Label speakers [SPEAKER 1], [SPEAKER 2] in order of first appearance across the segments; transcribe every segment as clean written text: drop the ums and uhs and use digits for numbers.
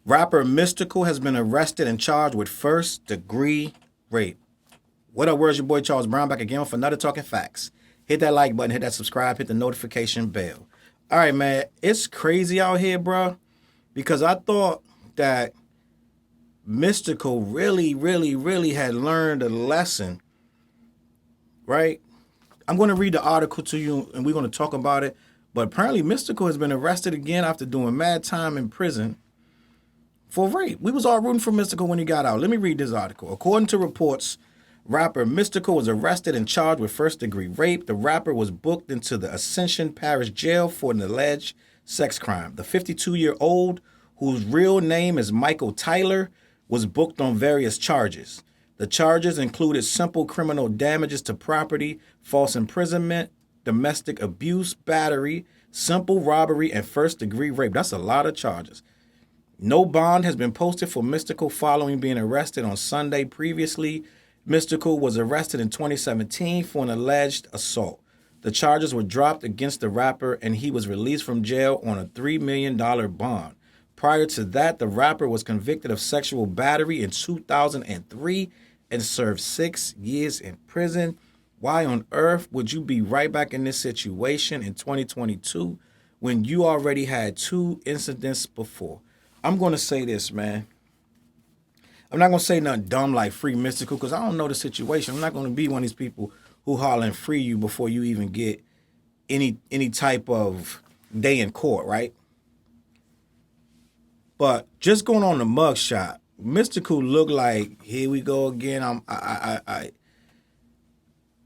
[SPEAKER 1] Rapper Mystikal has been arrested and charged with first-degree rape. What up, where's your boy Charles Brown back again for another Talking Facts. Hit that like button, hit that subscribe, hit the notification bell. All right, man, it's crazy out here, bro, because I thought that Mystikal really had learned a lesson, right? I'm going to read the article to you, and we're going to talk about it, but apparently Mystikal has been arrested again after doing mad time in prison for rape. We was all rooting for Mystikal when he got out. Let me read this article. According to reports, rapper Mystikal was arrested and charged with first-degree rape. The rapper was booked into the Ascension Parish Jail for an alleged sex crime. The 52-year-old, whose real name is Michael Tyler, was booked on various charges. The charges included simple criminal damages to property, false imprisonment, domestic abuse, battery, simple robbery, and first-degree rape. That's a lot of charges. No bond has been posted for Mystikal following being arrested on Sunday. Previously, Mystikal was arrested in 2017 for an alleged assault. The charges were dropped against the rapper, and he was released from jail on a $3 million bond. Prior to that, the rapper was convicted of sexual battery in 2003 and served 6 years in prison. Why on earth would you be right back in this situation in 2022 when you already had 2 incidents before? I'm going to say this, man. I'm not going to say nothing dumb like free Mystikal because I don't know the situation. I'm not going to be one of these people who holler and free you before you even get any type of day in court, right? But just going on the mugshot, Mystikal looked like, here we go again.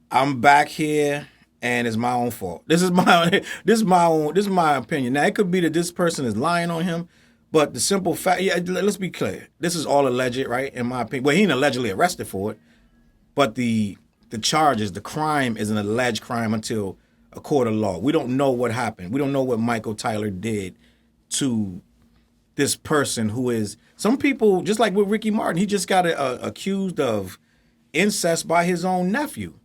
[SPEAKER 1] I'm back here and it's my own fault. This is my opinion. Now it could be that this person is lying on him. But the simple fact, yeah, let's be clear. This is all alleged, right? In my opinion. Well, he ain't allegedly arrested for it. But the charges, the crime is an alleged crime until a court of law. We don't know what happened. We don't know what Michael Tyler did to this person who is, some people, just like with Ricky Martin, he just got accused of incest by his own nephew.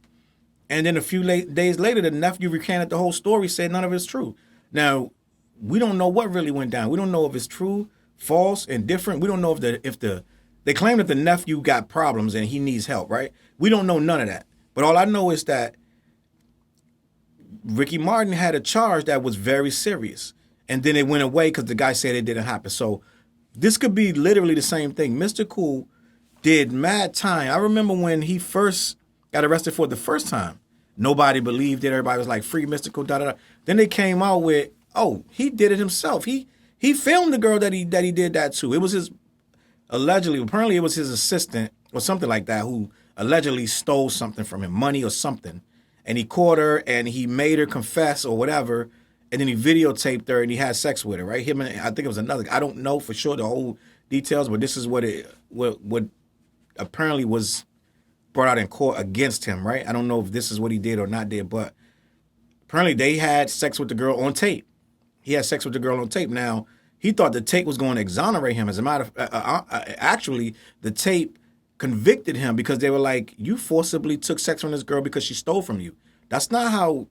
[SPEAKER 1] And then a few days later, the nephew recanted the whole story, said none of it's true. Now, we don't know what really went down. We don't know if it's true, false, indifferent. We don't know if they claim that the nephew got problems and he needs help, right? We don't know none of that. But all I know is that Ricky Martin had a charge that was very serious. And then it went away because the guy said it didn't happen. So this could be literally the same thing. Mystikal did mad time. I remember when he first got arrested for it the first time. Nobody believed it. Everybody was like, free Mystikal, da-da-da. Then they came out with, oh, he did it himself. He filmed the girl that he did that to. It was his, apparently it was his assistant or something like that who allegedly stole something from him, money or something. And he caught her and he made her confess or whatever. And then he videotaped her and he had sex with her, right? Him and I think it was another. I don't know for sure the whole details, but this is what apparently was brought out in court against him, right? I don't know if this is what he did or not did, but apparently they had sex with the girl on tape. He had sex with the girl on tape. Now, he thought the tape was going to exonerate him. As a matter of actually, the tape convicted him because they were like, you forcibly took sex from this girl because she stole from you. That's not how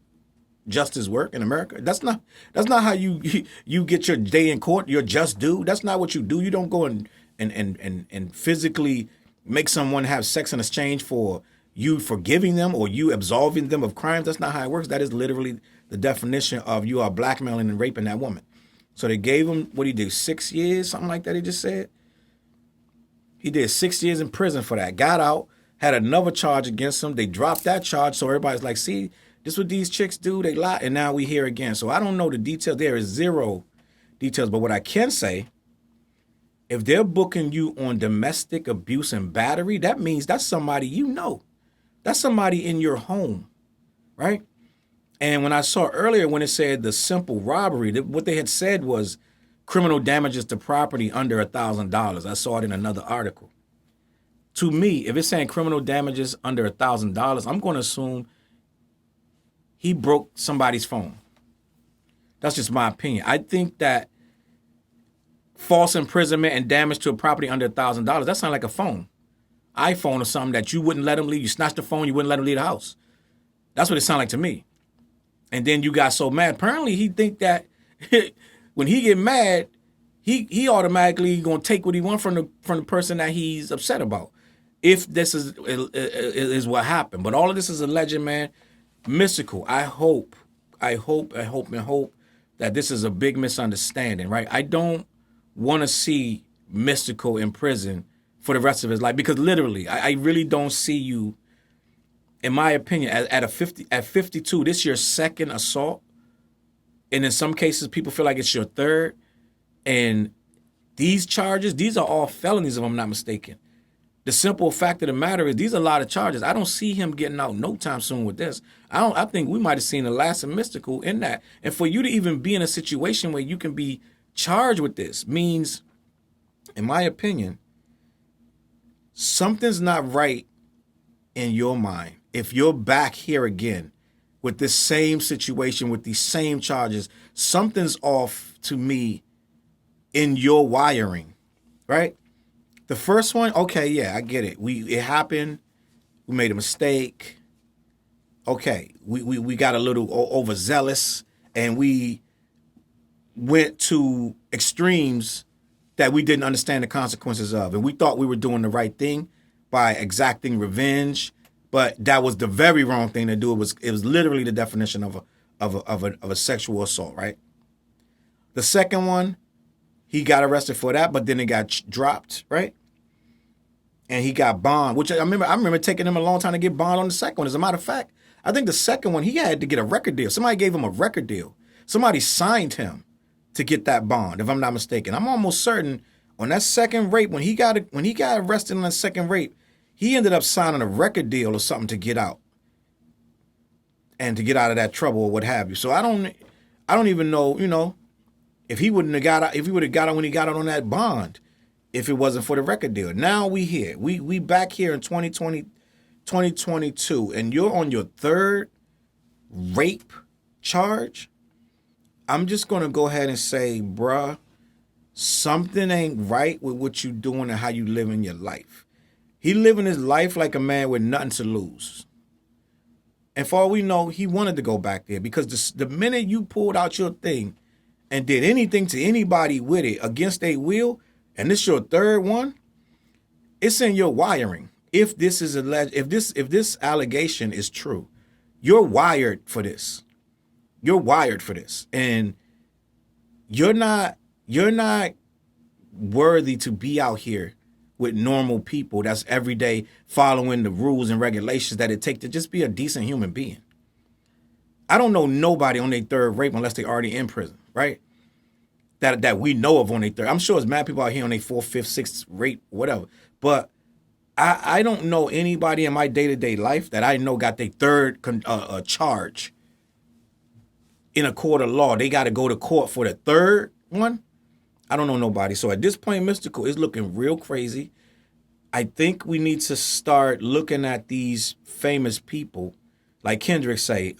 [SPEAKER 1] justice work in America. That's not how you get your day in court, your just due. That's not what you do. You don't go and physically make someone have sex in exchange for you forgiving them or you absolving them of crimes. That's not how it works. That is literally the definition of you are blackmailing and raping that woman. So they gave him, what he did, 6 years, something like that he just said. He did 6 years in prison for that. Got out, had another charge against him. They dropped that charge, so everybody's like, see, this is what these chicks do. They lie, and now we here again. So I don't know the details. There is zero details. But what I can say, if they're booking you on domestic abuse and battery, that means that's somebody you know. That's somebody in your home, right? And when I saw earlier when it said the simple robbery, what they had said was criminal damages to property under $1,000. I saw it in another article. To me, if it's saying criminal damages under $1,000, I'm going to assume he broke somebody's phone. That's just my opinion. I think that false imprisonment and damage to a property under $1,000, that sounds like a phone. iPhone or something that you wouldn't let him leave. You snatched the phone, you wouldn't let him leave the house. That's what it sounded like to me. And then you got so mad. Apparently he think that when he get mad, he automatically gonna take what he wants from the person that he's upset about. If this is what happened, but all of this is alleged, man. Mystikal. I hope that this is a big misunderstanding, right? I don't want to see Mystikal in prison for the rest of his life because literally, I really don't see you. In my opinion, at 52, this is your second assault, and in some cases, people feel like it's your third. And these charges, these are all felonies, if I'm not mistaken. The simple fact of the matter is these are a lot of charges. I don't see him getting out no time soon with this. I think we might have seen the last of Mystikal in that. And for you to even be in a situation where you can be charged with this means, in my opinion, something's not right in your mind. If you're back here again with this same situation, with these same charges, something's off to me in your wiring, right? The first one, okay, yeah, I get it. It happened. We made a mistake. Okay, we got a little overzealous, and we went to extremes that we didn't understand the consequences of, and we thought we were doing the right thing by exacting revenge, but that was the very wrong thing to do. It was literally the definition of a sexual assault, right? The second one, he got arrested for that, but then it got dropped, right? And he got bond, which I remember taking him a long time to get bond on the second one. As a matter of fact, I think the second one, he had to get a record deal. Somebody gave him a record deal. Somebody signed him to get that bond, if I'm not mistaken. I'm almost certain on that second rape, when he got arrested on that second rape, he ended up signing a record deal or something to get out. And to get out of that trouble or what have you. So I don't even know, if he would have got out when he got out on that bond, if it wasn't for the record deal. Now we here. We back here in 2022, and you're on your third rape charge. I'm just gonna go ahead and say, bruh, something ain't right with what you doing and how you living your life. He living his life like a man with nothing to lose. And for all we know, he wanted to go back there because the minute you pulled out your thing and did anything to anybody with it against their will, and this your third one, it's in your wiring. If this is alleged, if this allegation is true, you're wired for this. You're wired for this, and you're not worthy to be out here with normal people that's every day following the rules and regulations that it takes to just be a decent human being. I don't know nobody on their third rape unless they already in prison, right? That we know of on their third. I'm sure there's mad people out here on their fourth, fifth, sixth rape, whatever. But I don't know anybody in my day-to-day life that I know got their third charge in a court of law. They got to go to court for the third one. I don't know nobody. So at this point, Mystikal is looking real crazy. I think we need to start looking at these famous people, like Kendrick say,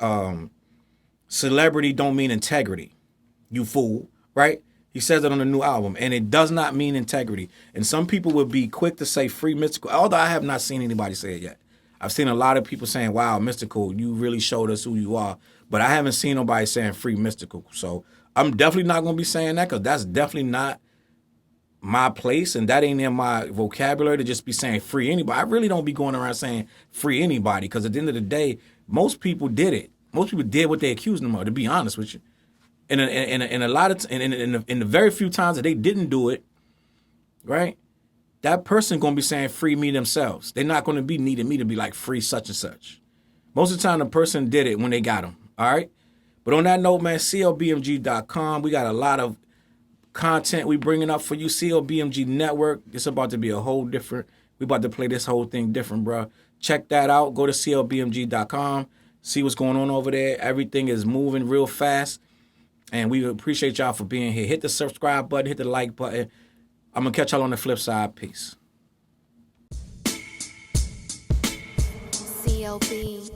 [SPEAKER 1] celebrity don't mean integrity, you fool, right? He says it on the new album, and it does not mean integrity. And some people would be quick to say free Mystikal, although I have not seen anybody say it yet. I've seen a lot of people saying, wow, Mystikal, you really showed us who you are. But I haven't seen nobody saying free Mystikal. So I'm definitely not going to be saying that because that's definitely not my place, and that ain't in my vocabulary to just be saying free anybody. I really don't be going around saying free anybody because at the end of the day, most people did it. Most people did what they accused them of, to be honest with you. And a lot of in the very few times that they didn't do it, right? That person gonna be saying free me themselves. They're not gonna be needing me to be like free such and such. Most of the time, the person did it when they got them. All right. But on that note, man, CLBMG.com. We got a lot of content we bringing up for you. CLBMG Network. It's about to be a whole different. We about to play this whole thing different, bro. Check that out. Go to CLBMG.com. See what's going on over there. Everything is moving real fast. And we appreciate y'all for being here. Hit the subscribe button. Hit the like button. I'm going to catch y'all on the flip side. Peace.
[SPEAKER 2] CLB.